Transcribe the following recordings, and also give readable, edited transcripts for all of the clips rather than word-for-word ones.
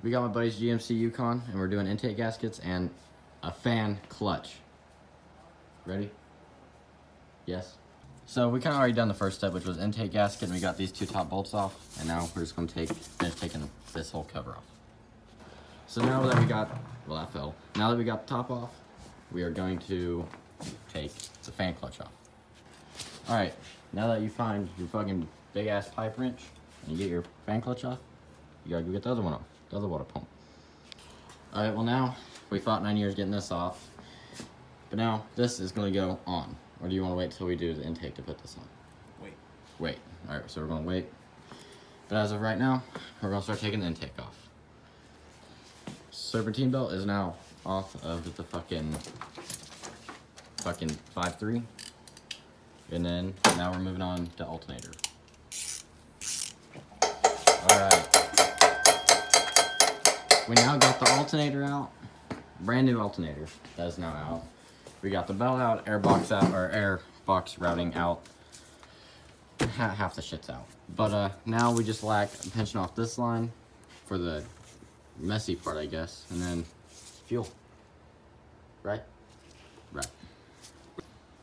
We got my buddy's GMC Yukon, and we're doing intake gaskets and a fan clutch. Ready? Yes. So we kind of already done the first step, which was intake gasket, and we got these two top bolts off, and now we're just going to finish taking this whole cover off. So now that we got, well, that fell. Now that we got the top off, we are going to take the fan clutch off. All right, now that you find your fucking big ass pipe wrench and you get your fan clutch off, you gotta go get the other one off, the other water pump. All right, well now, we fought 9 years getting this off, but now this is gonna go on. Or do you wanna wait till we do the intake to put this on? Wait, all right, so we're gonna wait. But as of right now, we're gonna start taking the intake off. Serpentine belt is now off of the fucking 5.3. And then now we're moving on to alternator. All right. We now got the alternator out. Brand new alternator. That is now out. We got the belt out, air box out, or air box routing out. Half the shit's out. But now we just lack pinching off this line for the messy part, I guess. And then fuel. Right? Right.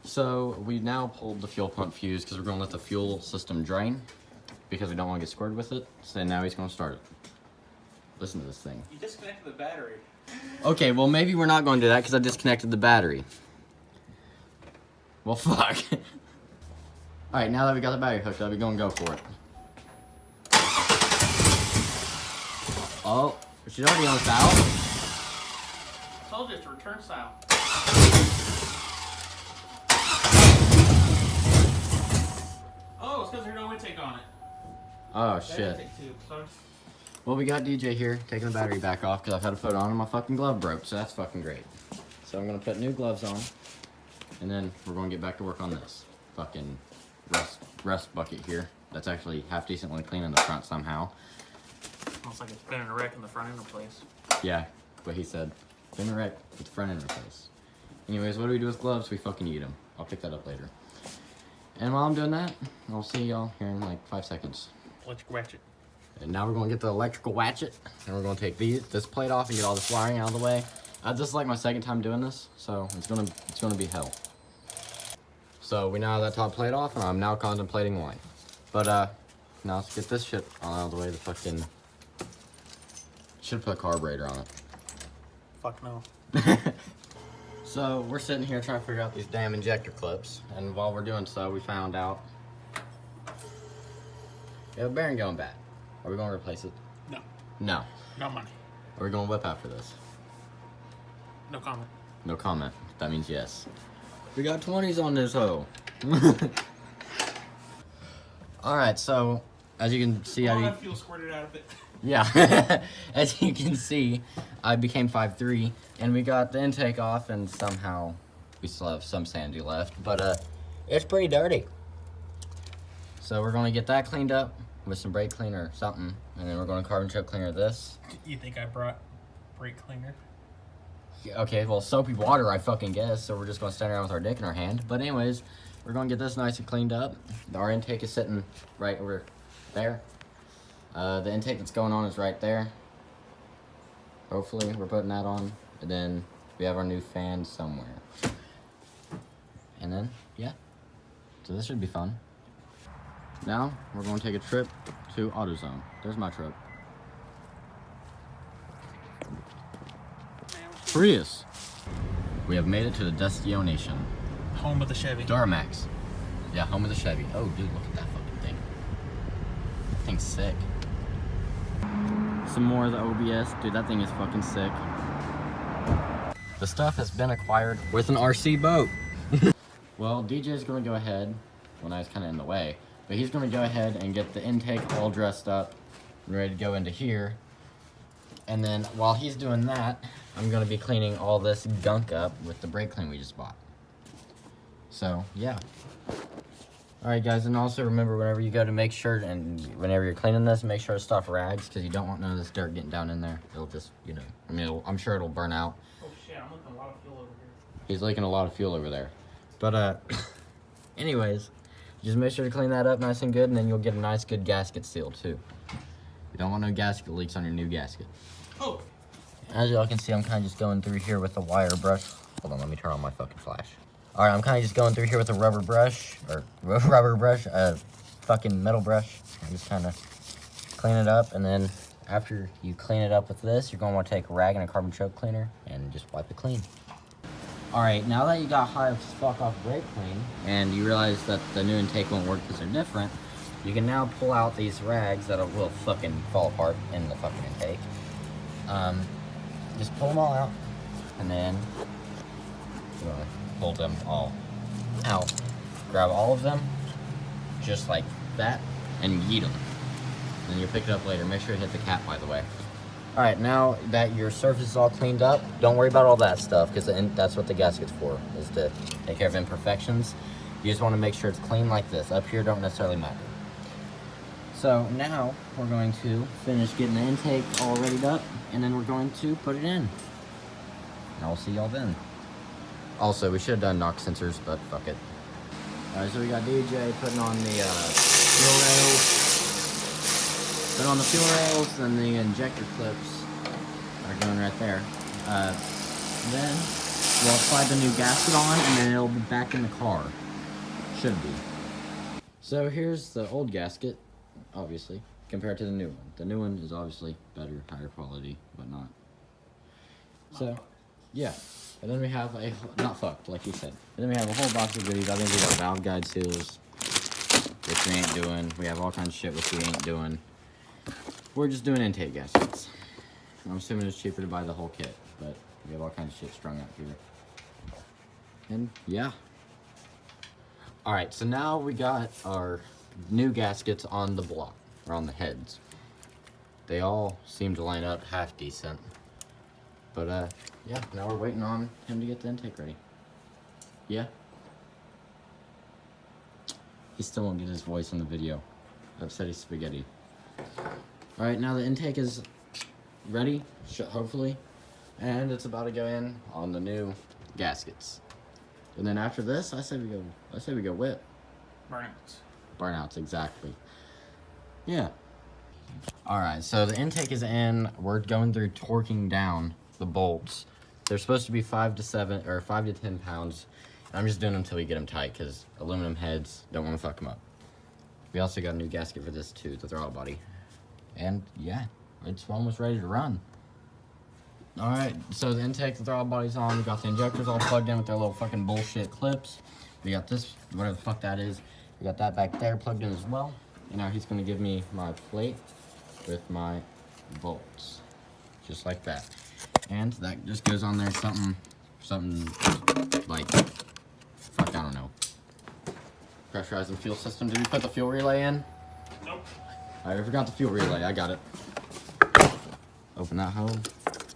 So we now pulled the fuel pump fuse because we're going to let the fuel system drain because we don't want to get squirted with it. So now he's going to start it. Listen to this thing. You disconnected the battery. Okay, well maybe we're not going to do that because I disconnected the battery. Well, fuck. Alright, now that we got the battery hooked up, we're going to go for it. Oh, she's already on the valve? I told you it's a return style. Oh, it's because there's no intake on it. Oh, shit. Intake tube, sorry. Well, we got DJ here taking the battery back off because I've had a photo on and my fucking glove broke, so that's fucking great. So I'm going to put new gloves on, and then we're going to get back to work on this fucking rust bucket here. That's actually half decently clean in the front somehow. Looks like it's been in a wreck in the front end of the place. Yeah, what he said. Been a wreck with the front end replaced. Anyways, what do we do with gloves? We fucking eat them. I'll pick that up later. And while I'm doing that, I'll see y'all here in like 5 seconds. Electric ratchet. And now we're going to get the electrical watchet, and we're going to take this plate off and get all this wiring out of the way. This is like my second time doing this, so it's gonna be hell. So we now have that top plate off, and I'm now contemplating why. But now let's get this shit out of the way. The fucking should put a carburetor on it. Fuck no. So we're sitting here trying to figure out these damn injector clips, and while we're doing so, we found out we have a bearing going bad. Are we going to replace it? No. No. No money. Are we going to whip after this? No comment. No comment. That means yes. We got 20s on this hoe. Alright, so as you can see, I fuel squirted out of it. Yeah, as you can see, I became 5'3", and we got the intake off, and somehow we still have some sandy left, but it's pretty dirty. So we're going to get that cleaned up with some brake cleaner or something, and then we're going to carbon chip cleaner this. You think I brought brake cleaner? Yeah, okay, well, soapy water, I fucking guess, so we're just going to stand around with our dick in our hand. But anyways, we're going to get this nice and cleaned up. Our intake is sitting right over there. The intake that's going on is right there. Hopefully, we're putting that on. And then we have our new fan somewhere. And then, yeah. So this should be fun. Now, we're going to take a trip to AutoZone. There's my truck. Prius. We have made it to the destination. Home of the Chevy. Duramax. Yeah, home of the Chevy. Oh, dude, look at that fucking thing. That thing's sick. Some more of the OBS. Dude, that thing is fucking sick. The stuff has been acquired with an RC boat. Well, DJ's gonna go ahead, when I was kind of in the way, but he's gonna go ahead and get the intake all dressed up and ready to go into here. And then while he's doing that, I'm gonna be cleaning all this gunk up with the brake clean we just bought. So, yeah. Alright guys, and also remember whenever you go to make sure, and whenever you're cleaning this, make sure to stuff rags, because you don't want none of this dirt getting down in there. It'll just, you know, I mean, I'm sure it'll burn out. Oh shit, I'm looking a lot of fuel over here. He's leaking a lot of fuel over there. But, anyways, just make sure to clean that up nice and good, and then you'll get a nice good gasket seal too. You don't want no gasket leaks on your new gasket. Oh. As y'all can see, I'm kind of just going through here with a wire brush. Hold on, let me turn on my fucking flash. All right, I'm kind of just going through here with a rubber brush, fucking metal brush. I'm just kind of clean it up, and then after you clean it up with this, you're gonna want to take a rag and a carbon choke cleaner and just wipe it clean. All right, now that you got high as fuck off brake clean, and you realize that the new intake won't work because they're different, you can now pull out these rags that will fucking fall apart in the fucking intake. Just pull them all out, and then you're gonna pull them all out. Grab all of them, just like that, and yeet them. Then you'll pick it up later. Make sure you hit the cap, by the way. All right, now that your surface is all cleaned up, don't worry about all that stuff, because that's what the gasket's for, is to take care of imperfections. You just want to make sure it's clean like this. Up here don't necessarily matter. So now we're going to finish getting the intake all readied up, and then we're going to put it in. And I'll see y'all then. Also, we should have done knock sensors, but fuck it. All right, so we got DJ putting on the fuel rails. Put on the fuel rails, and the injector clips are going right there. Then we'll slide the new gasket on, and then it'll be back in the car. Should be. So here's the old gasket, obviously, compared to the new one. The new one is obviously better, higher quality, but not. So, yeah. And then we have a, not fucked, like he said. And then we have a whole box of goodies. I think we got valve guide seals, which we ain't doing. We have all kinds of shit which we ain't doing. We're just doing intake gaskets. I'm assuming it's cheaper to buy the whole kit, but we have all kinds of shit strung out here. And yeah. Alright, so now we got our new gaskets on the block, or on the heads. They all seem to line up half decent. But yeah, now we're waiting on him to get the intake ready. Yeah? He still won't get his voice in the video. Upsetty spaghetti. Alright, now the intake is ready, hopefully. And it's about to go in on the new gaskets. And then after this, I say we go whip. Burnouts. Burnouts, exactly. Yeah. Alright, so the intake is in. We're going through torquing down the bolts. They're supposed to be 5 to 10 pounds. I'm just doing them until we get them tight, because aluminum heads, don't want to fuck them up. We also got a new gasket for this too, the throttle body. And yeah, it's almost ready to run. Alright, so the intake, the throttle body's on. We got the injectors all plugged in with their little fucking bullshit clips. We got this, whatever the fuck that is. We got that back there plugged in as well. And now he's going to give me my plate with my bolts. Just like that. And that just goes on there something like, fuck, I don't know. Pressurizing fuel system. Did you put the fuel relay in? Nope. I forgot the fuel relay. I got it. Open that hole.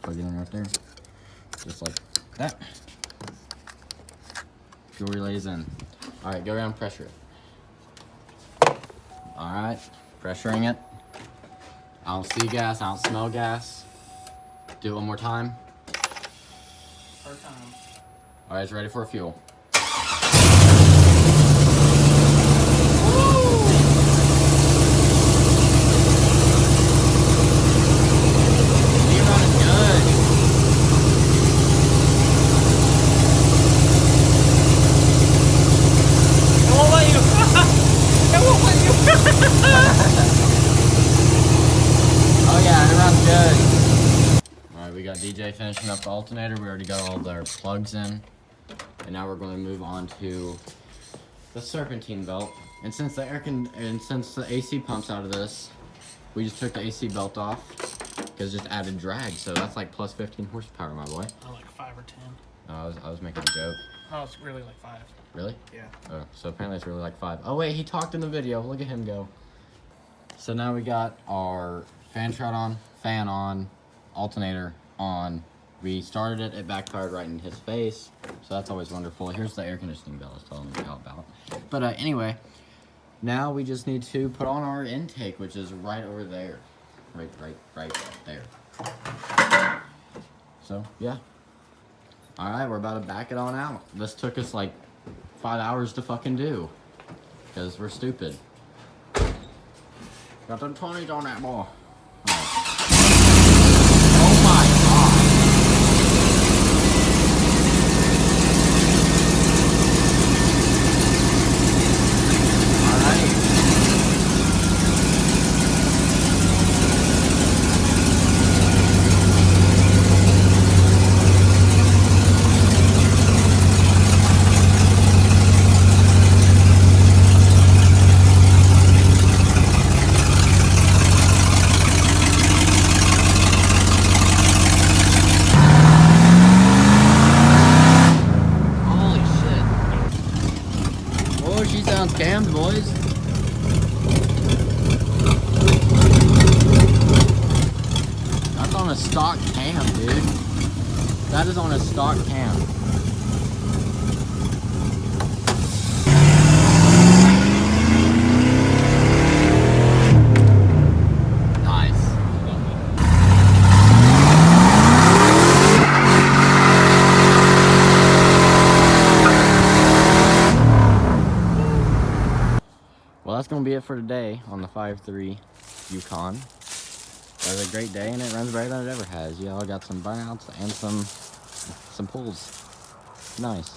Plug it in right there. Just like that. Fuel relay is in. Alright, go around, pressure it. Alright, pressuring it. I don't see gas, I don't smell gas. Do it one more time. Third time. Alright, it's ready for fuel. DJ finishing up the alternator. We already got all our plugs in. And now we're going to move on to the serpentine belt. And since the AC pumps out of this, we just took the AC belt off because it just added drag. So that's like plus 15 horsepower, my boy. Oh, like 5 or 10. No, I was making a joke. Oh, it's really like 5. Really? Yeah. Oh, so apparently it's really like 5. Oh wait, he talked in the video. Look at him go. So now we got our fan shroud on, fan on, alternator on. We started it backfired right in his face, so that's always wonderful. Here's the air conditioning bell I was telling you about. But anyway, now we just need to put on our intake, which is right over there. Right there. So, yeah. Alright, we're about to back it on out. This took us like 5 hours to fucking do, because we're stupid. Got them 20s on that boy. stock cam, dude. That is on a stock cam. Nice. Well, that's going to be it for today on the 5.3 Yukon. It was a great day, and it runs better than it ever has. Y'all got some burnouts and some pulls. Nice.